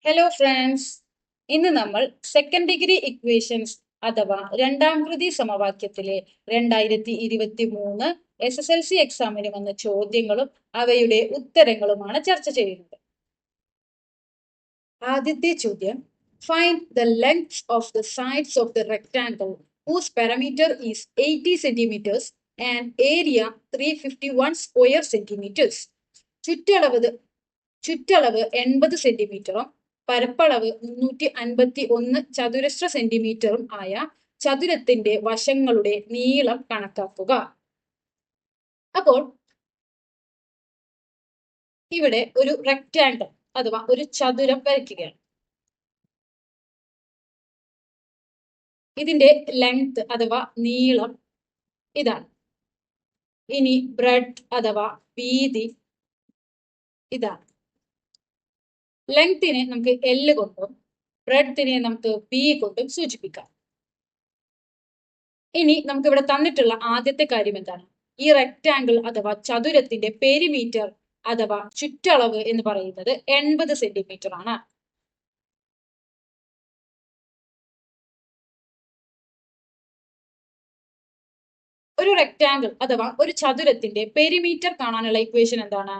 Hello friends, ഇന്ന് നമ്മൾ second degree equations അഥവാ രണ്ടാം കൃതി സമവാക്യത്തിലെ 2023 SSLC എക്സാമിന് വന്ന ചോദ്യങ്ങളും അവയുടെ ഉത്തരങ്ങളുമാണ് ചർച്ച ചെയ്യുന്നത്. ആദ്യത്തെ ചോദ്യം, find the length of the sides of the rectangle whose parameter is 80 centimeters and area 351 square centimeters. ചുറ്റളവ് 80 സെന്റിമീറ്ററും പരപ്പളവ് 351 ചതുരശ്ര സെന്റിമീറ്ററും ആയ ചതുരത്തിന്റെ വശങ്ങളുടെ നീളം കണക്കാക്കുക. അപ്പോൾ ഇവിടെ ഒരു റെക്ടാംഗിൾ അഥവാ ഒരു ചതുരം വരയ്ക്കുകയാണ്. ഇതിന്റെ ലെങ്ത് അഥവാ നീളം ഇതാണ്. ഇനി ബ്രെഡ്ത്ത് അഥവാ വീതി ഇതാണ്. ലെങ്തിനെ നമുക്ക് L കൊണ്ടും ബ്രെഡ്ത്തിനെ നമുക്ക് B കൊണ്ടും സൂചിപ്പിക്കാം. ഇനി നമുക്ക് ഇവിടെ തന്നിട്ടുള്ള ആദ്യത്തെ കാര്യം എന്താണ്? ഈ റെക്ടാംഗിൾ അഥവാ ചതുരത്തിന്റെ പെരിമീറ്റർ അഥവാ ചുറ്റളവ് എന്ന് പറയുന്നത് 80 സെന്റിമീറ്റർ ആണ്. ഒരു റെക്ടാംഗിൾ അഥവാ ഒരു ചതുരത്തിന്റെ പെരിമീറ്റർ കാണാനുള്ള ഇക്വേഷൻ എന്താണ്?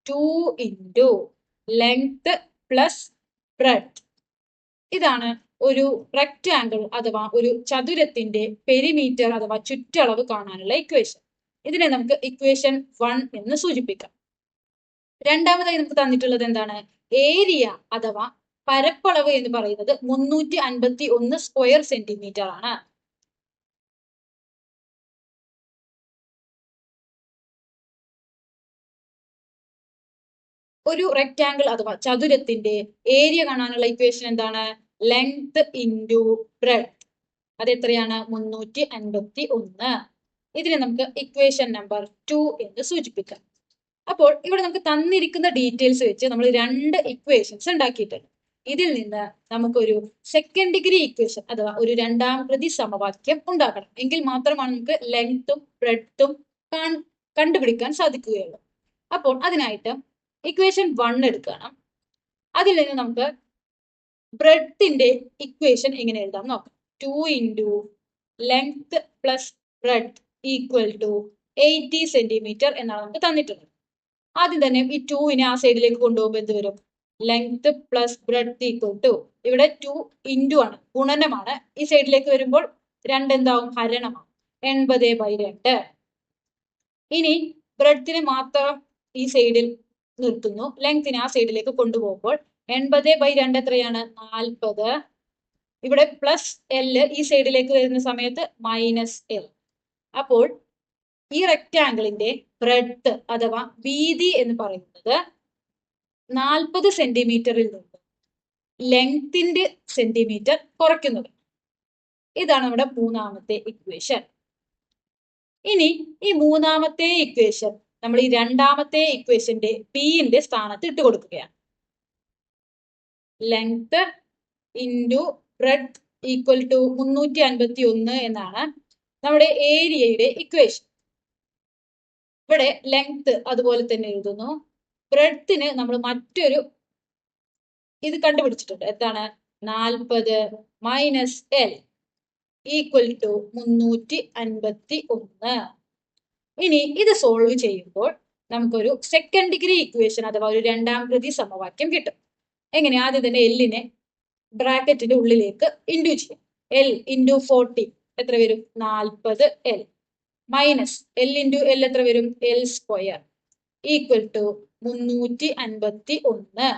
2 × ലെങ്ത് പ്ലസ് ബ്രെഡ്ത്ത്. ഇതാണ് ഒരു റെക്ടാംഗിൾ അഥവാ ഒരു ചതുരത്തിന്റെ പെരിമീറ്റർ അഥവാ ചുറ്റളവ് കാണാനുള്ള ഇക്വേഷൻ. ഇതിനെ നമുക്ക് ഇക്വേഷൻ 1 എന്ന് സൂചിപ്പിക്കാം. രണ്ടാമതായി നമുക്ക് തന്നിട്ടുള്ളത് എന്താണ്? ഏരിയ അഥവാ പരപ്പളവ് എന്ന് പറയുന്നത് 351 സ്ക്വയർ സെന്റിമീറ്റർ ആണ്. ഒരു റെക്ടാംഗിൾ അഥവാ ചതുരത്തിന്റെ ഏരിയ കാണാനുള്ള ഇക്വേഷൻ എന്താണ്? Length into breadth. അത് എത്രയാണ്? 351. ഇതിനെ നമുക്ക് ഇക്വേഷൻ നമ്പർ 2 എന്ന് സൂചിപ്പിക്കാം. അപ്പോൾ ഇവിടെ നമുക്ക് തന്നിരിക്കുന്ന ഡീറ്റെയിൽസ് വെച്ച് നമ്മൾ 2 ഇക്വേഷൻസ് ഉണ്ടാക്കിയിട്ടുണ്ട്. ഇതിൽ നിന്ന് നമുക്കൊരു സെക്കൻഡ് ഡിഗ്രി ഇക്വേഷൻ അഥവാ ഒരു രണ്ടാം കൃതി സമവാക്യം ഉണ്ടാക്കണം. എങ്കിൽ മാത്രമാണ് നമുക്ക് ലെങ്ത്തും ബ്രെഡ്ത്തും കണ്ടുപിടിക്കാൻ സാധിക്കുകയുള്ളൂ. അപ്പോൾ അതിനായിട്ട് ഇക്വേഷൻ 1 എടുക്കണം. അതിൽ നിന്ന് നമുക്ക് ബ്രെഡ്ത്തിന്റെ ഇക്വേഷൻ എങ്ങനെ എഴുതാം നോക്കാം. 2 × length plus breadth equal to 80 centimetre എന്നാണ് നമുക്ക് തന്നിട്ടുള്ളത്. ആദ്യം തന്നെ ഈ 2-നെ ആ സൈഡിലേക്ക് കൊണ്ടുപോകുമ്പോൾ എന്ത് വരും? Length plus breadth equal to, ഇവിടെ 2 ഇൻറ്റു ആണ്, ഗുണനമാണ്. ഈ സൈഡിലേക്ക് വരുമ്പോൾ 2 എന്താവും? ഹരണമാണ്. 80/2. ഇനി ബ്രെഡ്ത്തിനെ മാത്രം ഈ സൈഡിൽ നിർത്തുന്നു. ലെങ്തിനെ ആ സൈഡിലേക്ക് കൊണ്ടുപോകുമ്പോൾ 80/2 എത്രയാണ്? 40. ഇവിടെ പ്ലസ് L ഈ സൈഡിലേക്ക് വരുന്ന സമയത്ത് -L. അപ്പോൾ ഈ റെക്ടാംഗിളിന്റെ ബ്രെഡ്ത്ത് അഥവാ വീതി എന്ന് പറയുന്നത് 40 സെന്റിമീറ്ററിൽ നിന്ന് ലെങ്തിന്റെ സെന്റിമീറ്റർ കുറയ്ക്കുന്നത്. ഇതാണ് നമ്മുടെ മൂന്നാമത്തെ ഇക്വേഷൻ. ഇനി ഈ മൂന്നാമത്തെ ഇക്വേഷൻ നമ്മൾ ഈ രണ്ടാമത്തെ ഇക്വേഷന്റെ P-ന്റെ സ്ഥാനത്ത് ഇട്ട് കൊടുക്കുകയാണ്. Length into breadth equal to 351 എന്നാണ് നമ്മുടെ ഏരിയയുടെ ഇക്വേഷൻ. ഇവിടെ ലെങ്ത് അതുപോലെ തന്നെ എഴുതുന്നു. ബ്രെഡ്ത്തിന് നമ്മൾ മറ്റൊരു ഇത് കണ്ടുപിടിച്ചിട്ടുണ്ട്. എന്താണ്? 40 - L ഈക്വൽ ടു 351. ഇനി ഇത് സോൾവ് ചെയ്യുമ്പോൾ നമുക്കൊരു സെക്കൻഡ് ഡിഗ്രി ഇക്വേഷൻ അഥവാ ഒരു രണ്ടാം കൃതി സമവാക്യം കിട്ടും. എങ്ങനെ? ആദ്യം തന്നെ L-നെ ബ്രാക്കറ്റിന്റെ ഉള്ളിലേക്ക് ഇൻഡു ചെയ്യും. L × 40 എത്ര വരും? 40L മൈനസ് L × L എത്ര വരും? L² equal to 351.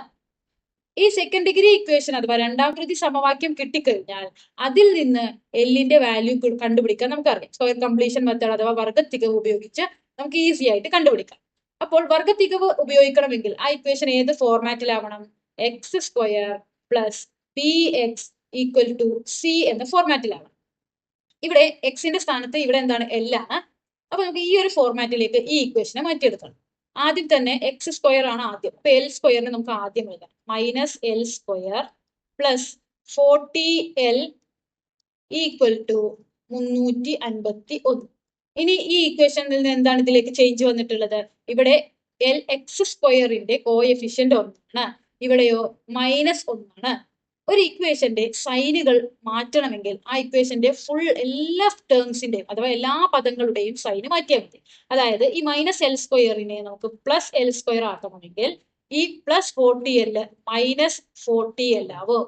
ഈ സെക്കൻഡ് ഡിഗ്രി ഇക്വേഷൻ അഥവാ രണ്ടാം കൃതി സമവാക്യം കിട്ടിക്കഴിഞ്ഞാൽ അതിൽ നിന്ന് L-ന്റെ വാല്യൂ കണ്ടുപിടിക്കാൻ നമുക്കറിയാം. സ്ക്വയർ കംപ്ലീഷൻ മെത്തേഡ് അഥവാ വർഗ്ഗത്തികവ് ഉപയോഗിച്ച് നമുക്ക് ഈസി ആയിട്ട് കണ്ടുപിടിക്കാം. അപ്പോൾ വർഗ്ഗത്തികവ് ഉപയോഗിക്കണമെങ്കിൽ ആ ഇക്വേഷൻ ഏത് ഫോർമാറ്റിലാവണം? x² + px equal to c എന്ന ഫോർമാറ്റിലാവണം. ഇവിടെ എക്സിന്റെ സ്ഥാനത്ത് ഇവിടെ എന്താണ്? L ആണ്. അപ്പൊ നമുക്ക് ഈ ഒരു ഫോർമാറ്റിലേക്ക് ഈ ഇക്വേഷനെ മാറ്റിയെടുക്കണം. ആദ്യം തന്നെ x² ആണ് ആദ്യം. അപ്പൊ L² നമുക്ക് ആദ്യം എഴുതാം. -L² + 40L equal to 351. ഇനി ഈ ഇക്വേഷനിൽ നിന്ന് എന്താണ് ഇതിലേക്ക് ചേഞ്ച് വന്നിട്ടുള്ളത്? ഇവിടെ Lx² കോഎഫിഷ്യന്റ് 1 ആണ്. ഇവിടെയോ -1 ഒരു ഇക്വേഷന്റെ സൈനുകൾ മാറ്റണമെങ്കിൽ ആ ഇക്വേഷന്റെ ഫുൾ എല്ലാ ടേംസിന്റെയും അഥവാ എല്ലാ പദങ്ങളുടെയും സൈന് മാറ്റിയാൽ മതി. അതായത് ഈ -L² നമുക്ക് +L² ആക്കണമെങ്കിൽ ഈ +40L -40L ആവും.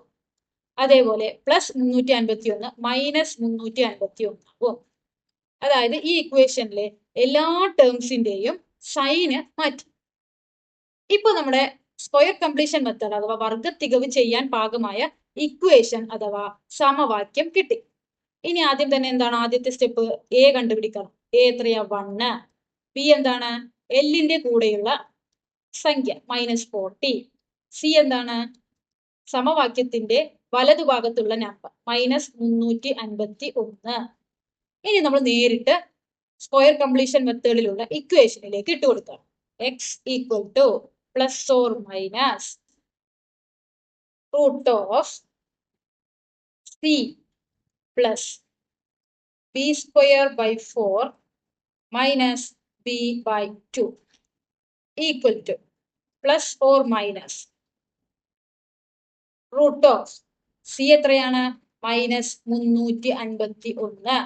അതേപോലെ +351 -351 ആവും. അതായത് ഈ ഇക്വേഷനിലെ എല്ലാ ടേംസിന്റെയും സൈന് മാറ്റി. ഇപ്പൊ നമ്മുടെ സ്ക്വയർ കംപ്ലീഷൻ മെത്തേഡ് അഥവാ വർഗത്തികവ് ചെയ്യാൻ പാകമായ ഇക്വേഷൻ അഥവാ സമവാക്യം കിട്ടി. ഇനി ആദ്യം തന്നെ എന്താണ് ആദ്യത്തെ സ്റ്റെപ്പ്? എ കണ്ടുപിടിക്കണം. എ എത്രയാ? 1. ബി എന്താണ്? എല്ലിന്റെ കൂടെയുള്ള സംഖ്യ -40. സി എന്താണ്? സമവാക്യത്തിന്റെ വലതുഭാഗത്തുള്ള നമ്പർ -351. ഇനി നമ്മൾ നേരിട്ട് സ്ക്വയർ കംപ്ലീഷൻ മെത്തേഡിലുള്ള ഇക്വേഷനിലേക്ക് ഇട്ട് കൊടുക്കാം. x = ± √c plus b² / 4 - b/2 equal to ±√c എത്രയാണ്? -351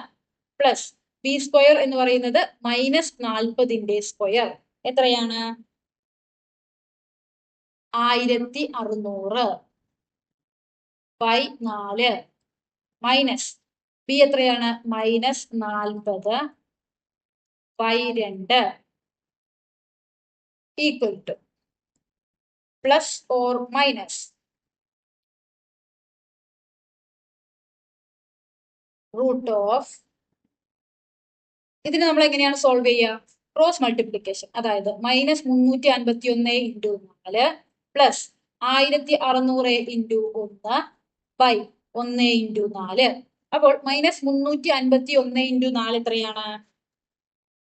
പ്ലസ് b² എന്ന് പറയുന്നത് -40ന്റെ സ്ക്വയർ എത്രയാണ്? 1600 / 4 മൈനസ് ബി എത്രയാണ്? -40 / 2 ഈക്വൽ ടു ±√. ഇതിന് നമ്മൾ എങ്ങനെയാണ് സോൾവ് ചെയ്യുക? Cross multiplication. അതായത് -351 × 4 പ്ലസ് 1600 × 1 ബൈ 1 × 4. അപ്പോൾ -351 × 4 എത്രയാണ്?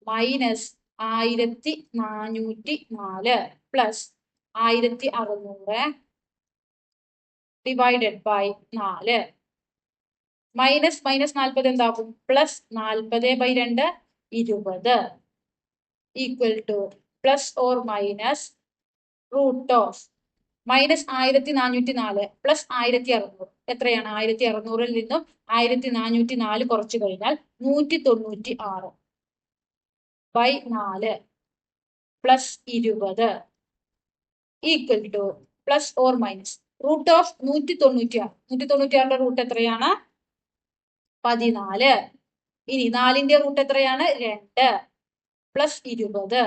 -1404 പ്ലസ് 1600 ഡിവൈഡഡ് ബൈ 4. -40 എന്താകും? +40/2 20 ഈക്വൽ ടു ±√. -1404 പ്ലസ് 1600 എത്രയാണ്? 1600 നിന്നും 1404 കുറച്ചു കഴിഞ്ഞാൽ 196 ബൈ 4 പ്ലസ് 20 ഈക്വൽ ടു ±√196. 196ന്റെ റൂട്ട് എത്രയാണ്? 14. ഇനി 4ന്റെ റൂട്ട് എത്രയാണ്? 2 പ്ലസ് 20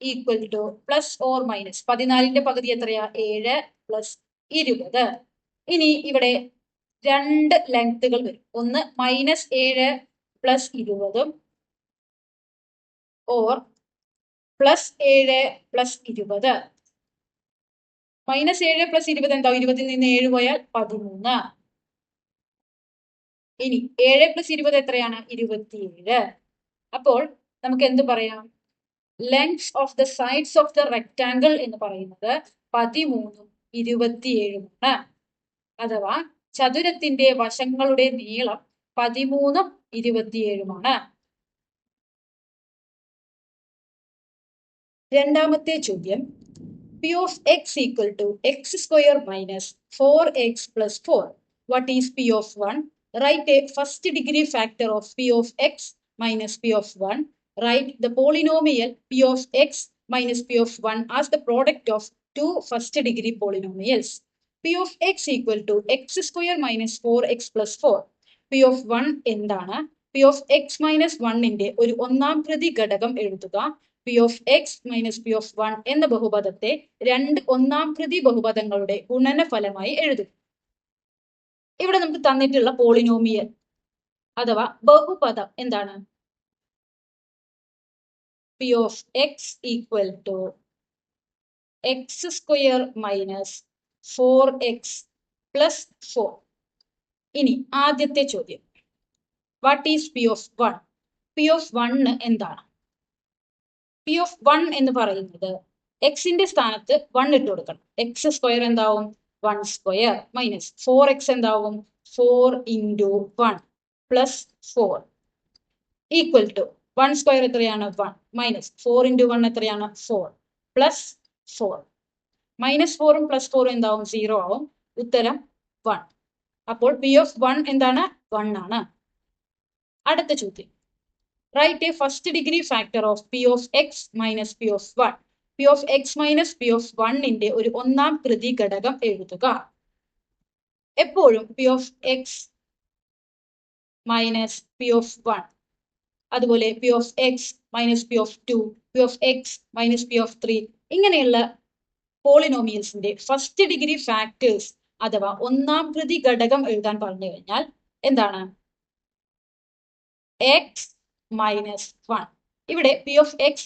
ഈക്വൽ ടു ±14ന്റെ പകുതി എത്രയാ? 7 പ്ലസ് 20. ഇനി ഇവിടെ രണ്ട് ലെങ്ത്തുകൾ വരും. ഒന്ന് -7 പ്ലസ് 20 ഓർ +7 പ്ലസ് 20. -7 പ്ലസ് 20 എന്താവും? 20ൽ നിന്ന് 7 പോയാൽ 13. ഇനി 7 പ്ലസ് 20 എത്രയാണ്? 27. അപ്പോൾ നമുക്ക് എന്ത് പറയാം? Length of the sides of the rectangle എന്ന് പറയുന്നത് 13ഉം 27ഉമാണ്. അഥവാ ചതുരത്തിന്റെ വശങ്ങളുടെ നീളം 13ഉം 27ഉമാണ്. രണ്ടാമത്തെ ചോദ്യം, P of x equal to x² - 4x + 4. What is P of 1? Write a first degree factor of P of x minus P of 1. Write the polynomial P of x minus P of 1 as the product of two first degree polynomials. P of x equal to x² - 4x + 4. P of 1 എന്താണ്? P of x minus 1ന്റെ ഒരു ഒന്നാം കൃതി ഘടകം എഴുതുക. P of x minus P of 1 എന്ന ബഹുപദത്തെ രണ്ട് ഒന്നാം കൃതി ബഹുപദങ്ങളുടെ ഗുണനഫലമായി എഴുതുക. ഇവിടെ നമുക്ക് തന്നിട്ടുള്ള പോളിനോമിയൽ അഥവാ ബഹുപദം എന്താണ്? P of x equal to x² - 4x + 4. ഇനി ആദ്യത്തെ ചോദ്യം, what is P of 1? P of 1 എന്താണ്? P of 1 എന്ന് പറയുന്നത് എക്സിന്റെ സ്ഥാനത്ത് 1 ഇട്ട് കൊടുക്കണം. x² എന്താവും? 1² മൈനസ് 4x എന്താവും? 4 × 1 പ്ലസ് 4 ഈക്വൽ ടു 1² എത്രയാണ്? 1 മൈനസ് 4 × 1 എത്രയാണ്? 4 പ്ലസ് 4. -4 ഉം +4 എന്താവും 0 ആവും. ഉത്തരം 1. അപ്പോൾ P(1) എന്താണ് 1 ആണ്. അടുത്ത ചോദ്യം, write a first degree factor of P(x - P(1). P(x - P(1)ന്റെ ഒരു ഒന്നാം കൃതി ഘടകം എഴുതുക. എപ്പോഴും P(x - P(1), അതുപോലെ P(x - P(2), P(x - P(3) ഇങ്ങനെയുള്ള പോളിനോമിയൽസിന്റെ ഫസ്റ്റ് ഡിഗ്രി ഫാക്ടേഴ്സ് അഥവാ ഒന്നാം കൃതി ഘടകം എഴുതാൻ പറഞ്ഞു കഴിഞ്ഞാൽ എന്താണ്? x - 1. ഇവിടെ P(x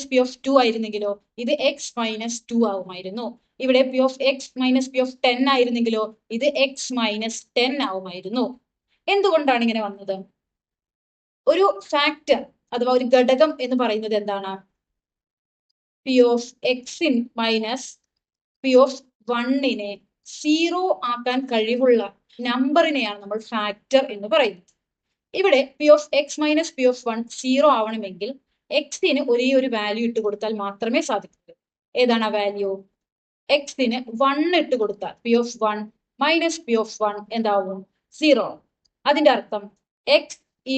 - P(2) ആയിരുന്നെങ്കിലോ ഇത് x - 2 ആവുമായിരുന്നു. ഇവിടെ P(x - P(10) ആയിരുന്നെങ്കിലോ ഇത് x - 10 ആവുമായിരുന്നു. എന്തുകൊണ്ടാണ് ഇങ്ങനെ വന്നത്? ഒരു ഫാക്ടർ അഥവാ ഒരു ഘടകം എന്ന് പറയുന്നത് എന്താണ്? P(x) മൈനസ് P(1)നെ 0 ആക്കാൻ കഴിവുള്ള നമ്പറിനെയാണ് നമ്മൾ ഫാക്ടർ എന്ന് പറയുന്നത്. ഇവിടെ P(x - P(1) 0 ആവണമെങ്കിൽ x-ന് ഒരേ ഒരു വാല്യൂ ഇട്ട് കൊടുത്താൽ മാത്രമേ സാധിക്കൂ. ഏതാണ് ആ വാല്യൂ? x-ന് 1 ഇട്ട് കൊടുത്താൽ P(1 - P(1) എന്താവും? 0. അതിന്റെ അർത്ഥം x =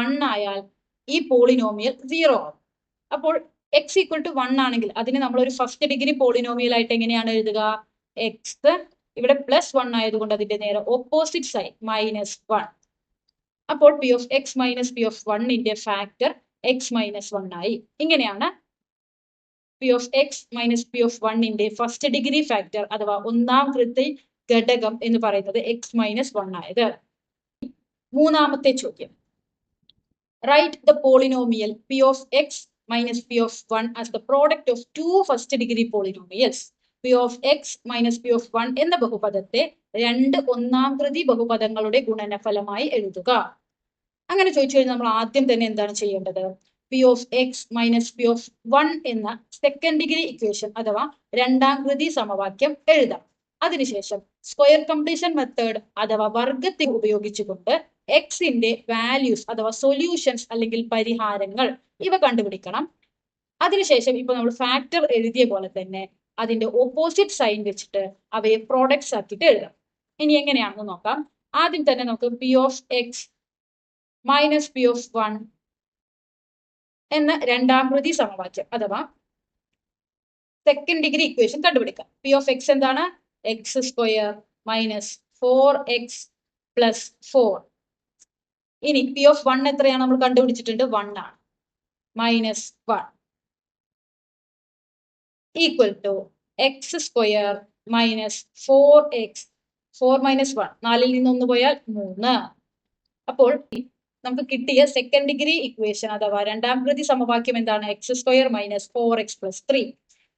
1 ആയാൽ ഈ പോളിനോമിയൽ 0 ആവും. അപ്പോൾ x = 1 ആണെങ്കിൽ അതിനെ നമ്മൾ ഒരു ഫസ്റ്റ് ഡിഗ്രി പോളിനോമിയൽ ആയിട്ട് എങ്ങനെയാണ് എഴുതുക? x ഇവിടെ +1 ആയതുകൊണ്ട് അതിന്റെ നേരെ ഓപ്പോസിറ്റ് സൈഡ് -1. അപ്പോൾ P(x - P(1)ന്റെ ഫാക്ടർ x - 1 ആയി. ഇങ്ങനെയാണ് P(x - P(1)ന്റെ ഫസ്റ്റ് ഡിഗ്രി ഫാക്ടർ അഥവാ ഒന്നാം കൃതി ഘടകം എന്ന് പറയുന്നത് x - 1 ആയത്. മൂന്നാമത്തെ ചോദ്യം, write the polynomial P(x - P(1) as the product of two first degree polynomials. P(x - P(1) എന്ന ബഹുപദത്തെ രണ്ട് ഒന്നാം കൃതി ബഹുപദങ്ങളുടെ ഗുണനഫലമായി എഴുതുക. അങ്ങനെ ചോദിച്ചു കഴിഞ്ഞാൽ നമ്മൾ ആദ്യം തന്നെ എന്താണ് ചെയ്യേണ്ടത്? P(x - P(1) എന്ന സെക്കൻഡ് ഡിഗ്രി ഇക്വേഷൻ അഥവാ രണ്ടാം കൃതി സമവാക്യം എഴുതാം. അതിനുശേഷം സ്ക്വയർ കംപ്ലീഷൻ മെത്തേഡ് അഥവാ വർഗത്തെ ഉപയോഗിച്ചുകൊണ്ട് എക്സിന്റെ വാല്യൂസ് അഥവാ സൊല്യൂഷൻസ് അല്ലെങ്കിൽ പരിഹാരങ്ങൾ ഇവ കണ്ടുപിടിക്കണം. അതിനുശേഷം ഇപ്പൊ നമ്മൾ ഫാക്ടർ എഴുതിയ പോലെ തന്നെ അതിന്റെ ഓപ്പോസിറ്റ് സൈൻ വെച്ചിട്ട് അവയെ പ്രോഡക്ട്സ് ആക്കിയിട്ട് എഴുതാം. ഇനി എങ്ങനെയാണെന്ന് നോക്കാം. ആദ്യം തന്നെ നമുക്ക് P(x - P(1) എന്ന രണ്ടാം കൃതി സമവാക്യം അഥവാ സെക്കൻഡ് ഡിഗ്രി ഇക്വേഷൻ കണ്ടുപിടിക്കാം. P(x) എന്താണ്? x² - 4x + 4. ഇനി P(1) എത്രയാണ് നമ്മൾ കണ്ടുപിടിച്ചിട്ടുണ്ട്? 1 ആണ്. -1 ഈക്വൽ ടു x² - 4x 4 - 1 4ൽ നിന്ന് 1 പോയാൽ 3. അപ്പോൾ നമുക്ക് കിട്ടിയ സെക്കൻഡ് ഡിഗ്രി ഇക്വേഷൻ അഥവാ രണ്ടാം കൃതി സമവാക്യം എന്താണ്? x² - 4x + 3.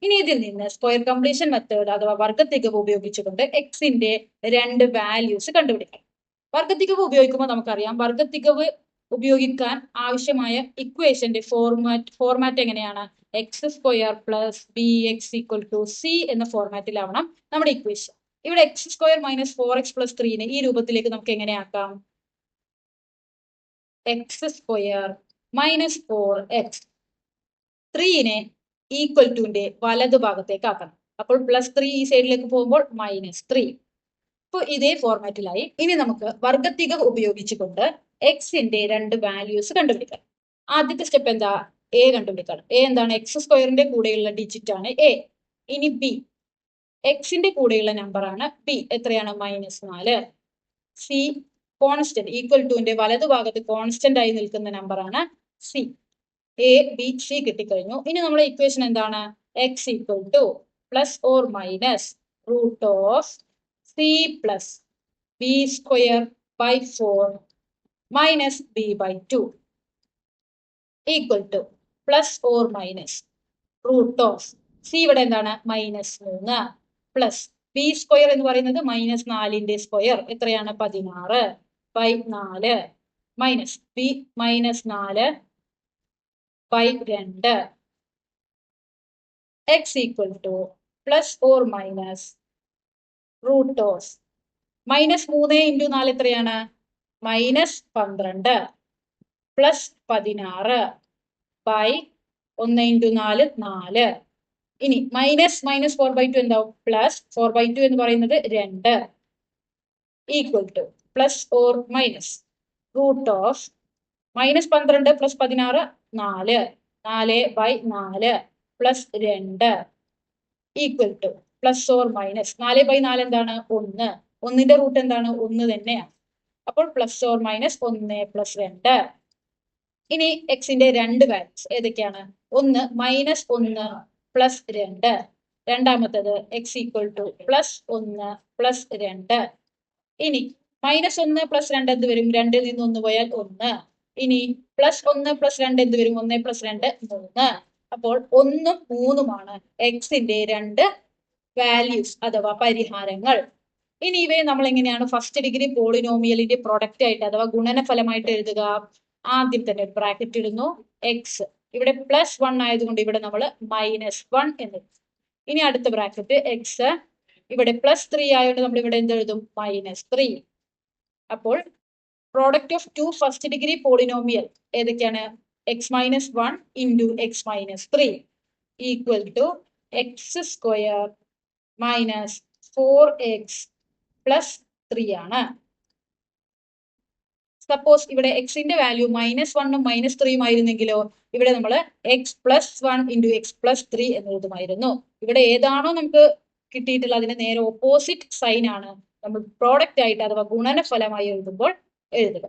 ഇനി ഇതിൽ നിന്ന് സ്ക്വയർ കംപ്ലീഷൻ മെത്തേഡ് അഥവാ വർഗത്തികവ് ഉപയോഗിച്ചുകൊണ്ട് എക്സിന്റെ രണ്ട് വാല്യൂസ് കണ്ടുപിടിക്കണം. വർഗത്തികവ് ഉപയോഗിക്കുമ്പോൾ നമുക്കറിയാം വർഗത്തികവ് ഉപയോഗിക്കാൻ ആവശ്യമായ ഇക്വേഷന്റെ ഫോർമാറ്റ് എങ്ങനെയാണ്? x² + bx = c എന്ന ഫോർമാറ്റിലാവണം നമ്മുടെ ഇക്വേഷൻ. ഇവിടെ x² - 4x + 3നെ ഈ രൂപത്തിലേക്ക് നമുക്ക് എങ്ങനെയാക്കാം? x² - 4x 3നെ ഈക്വൽ ടുന്റെ വലതു ഭാഗത്തേക്ക് ആക്കണം. അപ്പോൾ +3 ഈ സൈഡിലേക്ക് പോകുമ്പോൾ -3. അപ്പോൾ ഇതേ ഫോർമാറ്റിലായി. ഇനി നമുക്ക് വർഗത്തികവ് ഉപയോഗിച്ചുകൊണ്ട് എക്സിന്റെ രണ്ട് വാല്യൂസ് കണ്ടുപിടിക്കാം. ആദ്യത്തെ സ്റ്റെപ്പ് എന്താ? a കണ്ടുപിടിക്കണം. a എന്താണ്? x² കൂടെയുള്ള ഡിജിറ്റ് ആണ് a. ഇനി b, എക്സിന്റെ കൂടെയുള്ള നമ്പർ ആണ് b. എത്രയാണ്? -4. c കോൺസ്റ്റന്റ് ഈക്വൽ ടുന്റെ വലതു ഭാഗത്ത് കോൺസ്റ്റന്റ് ആയി നിൽക്കുന്ന നമ്പർ ആണ് c. a b c കിട്ടിക്കഴിഞ്ഞു. ഇനി നമ്മുടെ ഇക്വേഷൻ എന്താണ്? x = +or - √c + b² / 4 - b/2 equal to +or - c ഇവിടെ എന്താണ്? -3 പ്ലസ് b² എന്ന് പറയുന്നത് -4ന്റെ സ്ക്വയർ എത്രയാണ്? 16/4 minus b -4/2 x equal to +or - √3 × 4 എത്രയാണ്? -12 +16/1 × 4 4 ഇനി മൈനസ് 4/2 എന്താവും? പ്ലസ് 4/2 എന്ന് പറയുന്നത് 2 equal to plus or minus root of -12 + 16 4 4/4 plus 2 equal to plus or minus 4/4 എന്താണ്? 1. 1ന്റെ റൂട്ട് എന്താണ്? 1 തന്നെയാണ്. അപ്പോൾ പ്ലസ് ഓർ മൈനസ് 1 + 2. ഇനി എക്സിന്റെ രണ്ട് വാല്യൂസ് ഏതൊക്കെയാണ്? ഒന്ന് -1 + 2. രണ്ടാമത്തത് എക്സ് ഈക്വൽ ടു +1 + 2. ഇനി -1 + 2 എന്ത് വരും? 2ൽ നിന്ന് 1 പോയാൽ 1. ഇനി +1 + 2 എന്ത് വരും? 1 + 2 3. അപ്പോൾ 1ഉം 3ഉമാണ് എക്സിന്റെ രണ്ട് വാല്യൂസ് അഥവാ പരിഹാരങ്ങൾ. ഇനി ഇവയെ നമ്മൾ എങ്ങനെയാണ് ഫസ്റ്റ് ഡിഗ്രി പോളിനോമിയലിന്റെ പ്രൊഡക്റ്റ് ആയിട്ട് അഥവാ ഗുണനഫലമായിട്ട് എഴുതുക? ആദ്യം തന്നെ ഒരു ബ്രാക്കറ്റ് ഇടുന്നു. എക്സ് ഇവിടെ +1 ആയതുകൊണ്ട് ഇവിടെ നമ്മൾ -1 എന്ന് എഴുതും. ഇനി അടുത്ത ബ്രാക്കറ്റ് എക്സ് ഇവിടെ +3 ആയതുകൊണ്ട് നമ്മൾ ഇവിടെ എന്ത് എഴുതും? -3. അപ്പോൾ product of two first degree polynomial ഏതൊക്കെയാണ്? x-1 × x-3 equal to x² - 4x + 3 ആണ്. സപ്പോസ് ഇവിടെ എക്സിന്റെ വാല്യൂ -1ഉം -3ഉം ആയിരുന്നെങ്കിലോ ഇവിടെ നമ്മൾ x+1 × x+3 എന്ന് എഴുതുമായിരുന്നു. ഇവിടെ ഏതാണോ നമുക്ക് കിട്ടിയിട്ടുള്ളത് അതിന് നേരെ ഓപ്പോസിറ്റ് സൈൻ ആണ് നമ്മൾ പ്രോഡക്റ്റ് ആയിട്ട് അഥവാ ഗുണനഫലമായി എഴുതുമ്പോൾ എഴുതുക.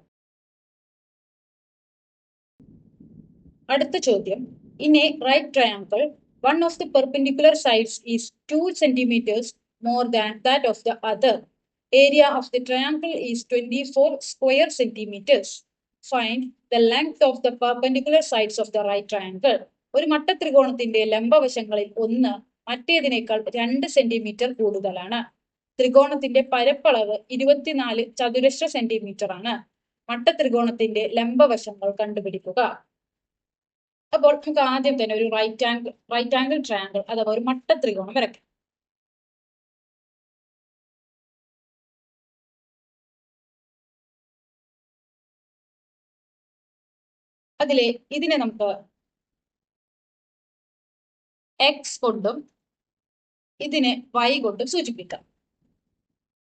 അടുത്ത ചോദ്യം, in a right triangle one of the perpendicular sides is 2 centimeters more than that of the other. Area of the triangle is 24 square centimeters. Find the length of the perpendicular sides of the right triangle. ഒരു മട്ടത്രികോണത്തിന്റെ ലംബവശങ്ങളിൽ ഒന്ന് മറ്റേതിനേക്കാൾ 2 centimetre കൂടുതലാണ്. ത്രികോണത്തിന്റെ പരപ്പളവ് 24 ചതുരശ്ര centimetre ആണ്. മട്ടത്രികോണത്തിന്റെ ലംബവശങ്ങൾ കണ്ടുപിടിക്കുക. അപ്പോൾ നമുക്ക് ആദ്യം തന്നെ ഒരു റൈറ്റ് ആംഗിൾ ട്രയാങ്കിൾ അഥവാ ഒരു മട്ടത്രികോണം വരയ്ക്കാം. ഇതിനെ നമുക്ക് എക്സ് കൊണ്ടും ഇതിനെ y കൊണ്ടും സൂചിപ്പിക്കാം.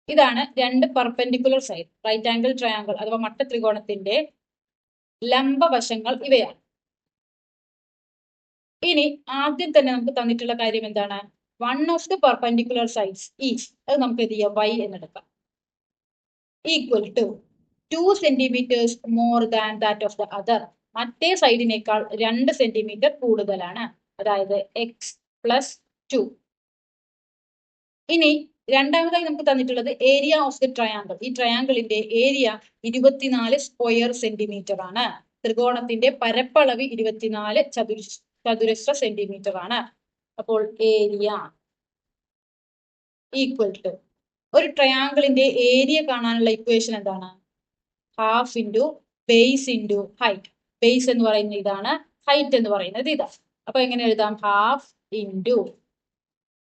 ഇതാണ് രണ്ട് perpendicular side right angle triangle അഥവാ മട്ടത്രികോണത്തിന്റെ ലംബവശങ്ങൾ ഇവയാണ്. ഇനി ആദ്യം തന്നെ നമുക്ക് തന്നിട്ടുള്ള കാര്യം എന്താണ്? One of the perpendicular sides is, അത് നമുക്ക് എന്ത് ചെയ്യാം? y എന്നെടുക്കാം. Equal to 2 centimetres more than that of the other. മറ്റേ സൈഡിനേക്കാൾ 2 സെന്റിമീറ്റർ കൂടുതലാണ്. അതായത് x+2. ഇനി രണ്ടാമതായി നമുക്ക് തന്നിട്ടുള്ളത് ഏരിയ ഓഫ് ദി ട്രയാങ്കിൾ. ഈ ട്രയാങ്കിളിന്റെ ഏരിയ 24 സ്ക്വയർ സെന്റിമീറ്റർ ആണ്. ത്രികോണത്തിന്റെ പരപ്പളവ് 24 ചതുരശ്ര സെന്റിമീറ്റർ ആണ്. അപ്പോൾ ഏരിയ ഈക്വൽ ടു, ഒരു ട്രയാങ്കിളിന്റെ ഏരിയ കാണാനുള്ള ഇക്വേഷൻ എന്താണ്? Half into base into height. Base എന്ന് പറയുന്നത് ഇതാണ്, ഹൈറ്റ് എന്ന് പറയുന്നത് ഇതാണ്. അപ്പൊ എങ്ങനെ എഴുതാം? ഹാഫ് ഇൻറ്റു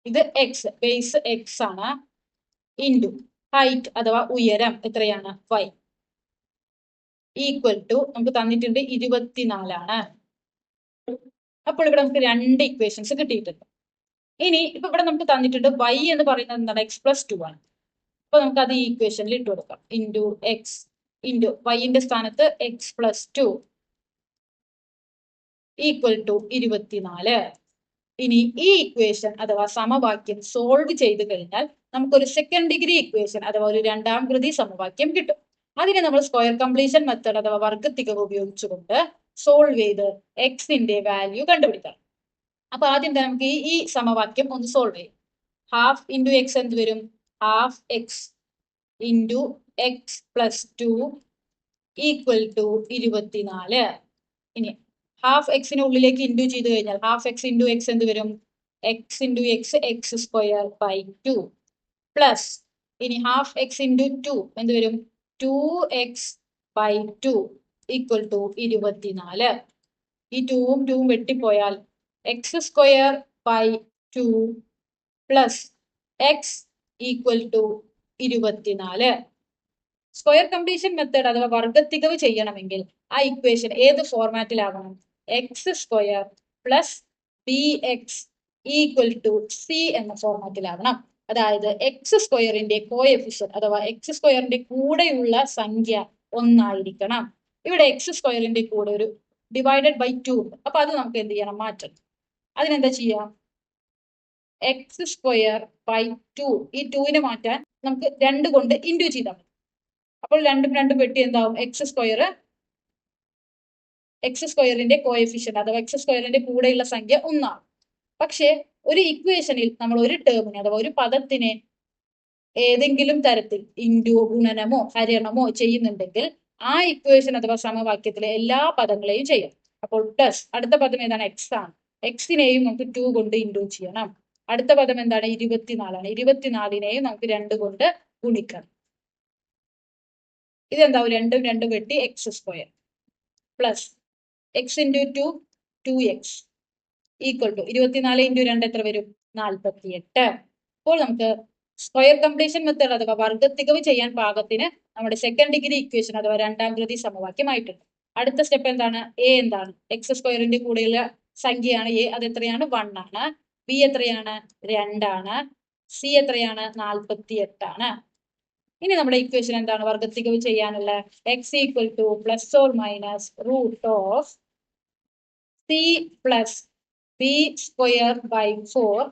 ഇത് എക്സ്, ബേസ് എക്സ് ആണ്, ഇൻറ്റു ഹൈറ്റ് അഥവാ ഉയരം എത്രയാണ്? y ഈക്വൽ ടു നമുക്ക് തന്നിട്ടുണ്ട് 24 ആണ്. അപ്പോൾ ഇവിടെ നമുക്ക് രണ്ട് ഇക്വേഷൻസ് കിട്ടിയിട്ടുണ്ട്. ഇനി ഇപ്പൊ ഇവിടെ നമുക്ക് തന്നിട്ടുണ്ട് y എന്ന് പറയുന്നത് എന്താണ്? x+2 ആണ്. അപ്പൊ നമുക്ക് അത് ഈ ഇക്വേഷനിൽ ഇട്ട് കൊടുക്കാം. ഇൻറ്റു എക്സ് ഇൻറ്റു വൈന്റെ സ്ഥാനത്ത് x+2 ഈക്വൽ ടു 24. ഇനി ഈ ഇക്വേഷൻ അഥവാ സമവാക്യം സോൾവ് ചെയ്ത് കഴിഞ്ഞാൽ നമുക്കൊരു സെക്കൻഡ് ഡിഗ്രി ഇക്വേഷൻ അഥവാ ഒരു രണ്ടാം കൃതി സമവാക്യം കിട്ടും. അതിനെ നമ്മൾ സ്ക്വയർ കംപ്ലീഷൻ മെത്തേഡ് അഥവാ വർഗത്തികവ് ഉപയോഗിച്ചുകൊണ്ട് സോൾവ് ചെയ്ത് എക്സിന്റെ വാല്യൂ കണ്ടുപിടിക്കണം. അപ്പൊ ആദ്യം തന്നെ നമുക്ക് ഈ സമവാക്യം ഒന്ന് സോൾവ് ചെയ്യും. ഹാഫ് ഇൻറ്റു എക്സ് എന്ത് വരും? Half X into x+2 equal to 24. ഇനി ഹാഫ് എക്സിന് ഉള്ളിലേക്ക് ഇൻറ്റു ചെയ്ത് കഴിഞ്ഞാൽ ഹാഫ് എക്സ് ഇൻറ്റു എക്സ് എന്ത് വരും? X into X x²/2 plus ഇനി ഹാഫ് എക്സ് ഇൻറ്റു 2 എന്ത് വരും? 2x/2 equal to 24. ഈ 2ഉം 2ഉം വെട്ടിപ്പോയാൽ x²/2 plus X equal to 24. Square completion method അഥവാ വർഗത്തികവ് ചെയ്യണമെങ്കിൽ ആ ഇക്വേഷൻ ഏത് ഫോർമാറ്റിലാവണം? x² plus bx equal to C എന്ന ഫോർമാറ്റിലാവണം. അതായത് എക്സ് സ്ക്വയറിന്റെ കോഎഫിഷ്യന്റ് അഥവാ എക്സ് സ്ക്വയറിന്റെ കൂടെയുള്ള സംഖ്യ ഒന്നായിരിക്കണം. ഇവിടെ എക്സ് സ്ക്വയറിന്റെ കൂടെ ഒരു ഡിവൈഡഡ് ബൈ 2 ഉണ്ട്. അപ്പൊ അത് നമുക്ക് എന്ത് ചെയ്യണം? മാറ്റണം. അതിനെന്താ ചെയ്യാം? എക്സ് സ്ക്വയർ ബൈ 2, ഈ 2നെ മാറ്റാൻ നമുക്ക് 2 കൊണ്ട് ഇൻറ്റു ചെയ്താൽ മതി. അപ്പോൾ രണ്ടും രണ്ടും വെട്ടി എന്താവും? എക്സ് സ്ക്വയറിന്റെ കോഎഫിഷ്യന്റ് അഥവാ എക്സ് സ്ക്വയറിന്റെ കൂടെയുള്ള സംഖ്യ ഒന്നാണ്. പക്ഷെ ഒരു ഇക്വേഷനിൽ നമ്മൾ ഒരു ടേമിനെ അഥവാ ഒരു പദത്തിനെ ഏതെങ്കിലും തരത്തിൽ ഇൻറ്റു, ഗുണനമോ ഹരണമോ ചെയ്യുന്നുണ്ടെങ്കിൽ ആ ഇക്വേഷൻ അഥവാ സമവാക്യത്തിലെ എല്ലാ പദങ്ങളെയും ചെയ്യാം. അപ്പോൾ പ്ലസ് അടുത്ത പദം ഏതാണ്? എക്സ് ആണ്. എക്സിനെയും നമുക്ക് 2 കൊണ്ട് ഇൻറ്റു ചെയ്യണം. അടുത്ത പദം എന്താണ്? 24 ആണ്. 24നെയും നമുക്ക് 2 കൊണ്ട് ഗുണിക്കണം. ഇതെന്താവും? രണ്ടും രണ്ടും വെട്ടി X square plus X into 2 2x equal to 24 into 2 എത്ര വരും? 48. അപ്പോൾ നമുക്ക് സ്ക്വയർ കംപ്ലീഷൻ മെത്തേഡ് അഥവാ വർഗത്തികവ് ചെയ്യാൻ പാകത്തിന് നമ്മുടെ സെക്കൻഡ് ഡിഗ്രി ഇക്വേഷൻ അഥവാ രണ്ടാം കൃതി സമവാക്യമായിട്ടുണ്ട്. അടുത്ത സ്റ്റെപ്പ് എന്താണ്? എ എന്താണ്? എക്സ് സ്ക്വയറിന്റെ കൂടെയുള്ള സംഖ്യയാണ് എ. അത് എത്രയാണ്? 1 ആണ്. ബി എത്രയാണ്? 2 ആണ്. സി എത്രയാണ്? 48 ആണ്. ഇനി നമ്മുടെ ഇക്വേഷൻ എന്താണ്? വർഗത്തികവ് ചെയ്യാനുള്ള x equal to plus or minus root of c plus b square by 4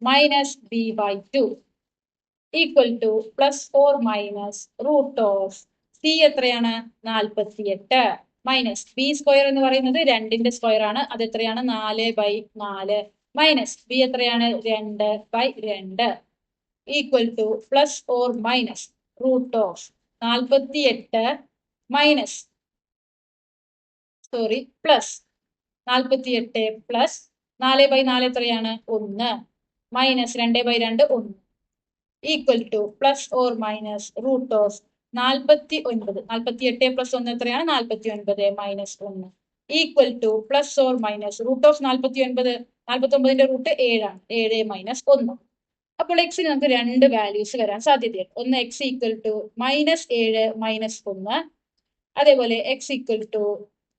minus b by 2 equal to plus or minus root of c എത്രയാണ്? 48 മൈനസ് ബി സ്ക്വയർ എന്ന് പറയുന്നത് 2ന്റെ സ്ക്വയർ ആണ്. അത് എത്രയാണ്? 4/4 മൈനസ് ബി എത്രയാണ്? 2/2 equal to plus or minus root of 48 minus plus 48 plus 4/4 എത്രയാണ്? 1 minus 2/2 1 equal to plus or minus root of 49. 48 plus 1 എത്രയാണ്? 49 minus 1 equal to plus or minus root of 49. 49ന്റെ root 7 ആണ്. 7 minus 1. അപ്പോൾ എക്സിന് നമുക്ക് 2 values വരാൻ സാധ്യതയുണ്ട്. ഒന്ന് എക്സ് ഈക്വൽ ടു -7 മൈനസ് 1, അതേപോലെ എക്സ് ഈക്വൽ ടു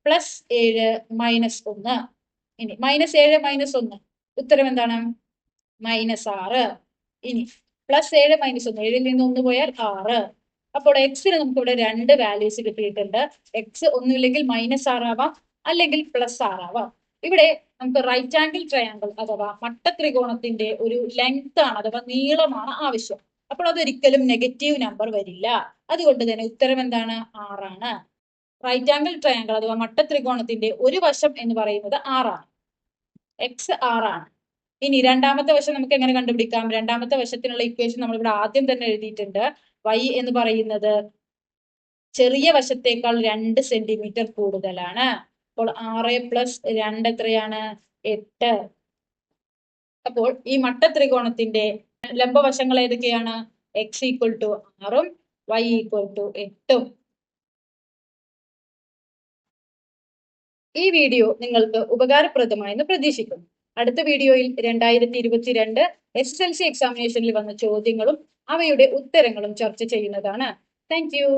+7 മൈനസ് 1. ഇനി -7 മൈനസ് 1 ഉത്തരം എന്താണ്? -6. ഇനി +7 മൈനസ് 1, 7ൽ നിന്ന് 1 പോയാൽ 6. അപ്പോൾ എക്സിന് നമുക്ക് ഇവിടെ 2 വാല്യൂസ് കിട്ടിയിട്ടുണ്ട്. എക്സ് ഒന്നുമില്ലെങ്കിൽ -6 ആവാം, അല്ലെങ്കിൽ +6 ആവാം. ഇവിടെ നമുക്ക് റൈറ്റ് ആംഗിൾ ട്രയാങ്കിൾ അഥവാ മട്ടത്രികോണത്തിന്റെ ഒരു ലെങ്ത് ആണ് അഥവാ നീളമാണ് ആവശ്യം. അപ്പോൾ അതൊരിക്കലും നെഗറ്റീവ് നമ്പർ വരില്ല. അതുകൊണ്ട് തന്നെ ഉത്തരം എന്താണ്? 6 ആണ്. റൈറ്റ് ആംഗിൾ ട്രയാങ്കിൾ അഥവാ മട്ടത്രികോണത്തിന്റെ ഒരു വശം എന്ന് പറയുന്നത് 6 ആണ്. എക്സ് 6 ആണ്. ഇനി രണ്ടാമത്തെ വശം നമുക്ക് എങ്ങനെ കണ്ടുപിടിക്കാം? രണ്ടാമത്തെ വശത്തിനുള്ള ഇക്വേഷൻ നമ്മൾ ഇവിടെ ആദ്യം തന്നെ എഴുതിയിട്ടുണ്ട്. y എന്ന് പറയുന്നത് ചെറിയ വശത്തേക്കാൾ 2 സെന്റിമീറ്റർ കൂടുതലാണ്. അപ്പോൾ 6 + 2 എത്രയാണ്? 8. അപ്പോൾ ഈ മട്ടത്രികോണത്തിന്റെ ലംബവശങ്ങൾ ഏതൊക്കെയാണ്? x ഈക്വൽ ടു 6ഉം y ഈക്വൽ ടു 8ഉം. ഈ വീഡിയോ നിങ്ങൾക്ക് ഉപകാരപ്രദമായെന്ന് പ്രതീക്ഷിക്കുന്നു. അടുത്ത വീഡിയോയിൽ 2022 SSLC എക്സാമിനേഷനിൽ വന്ന ചോദ്യങ്ങളും അവയുടെ ഉത്തരങ്ങളും ചർച്ച ചെയ്യുന്നതാണ്. Thank you.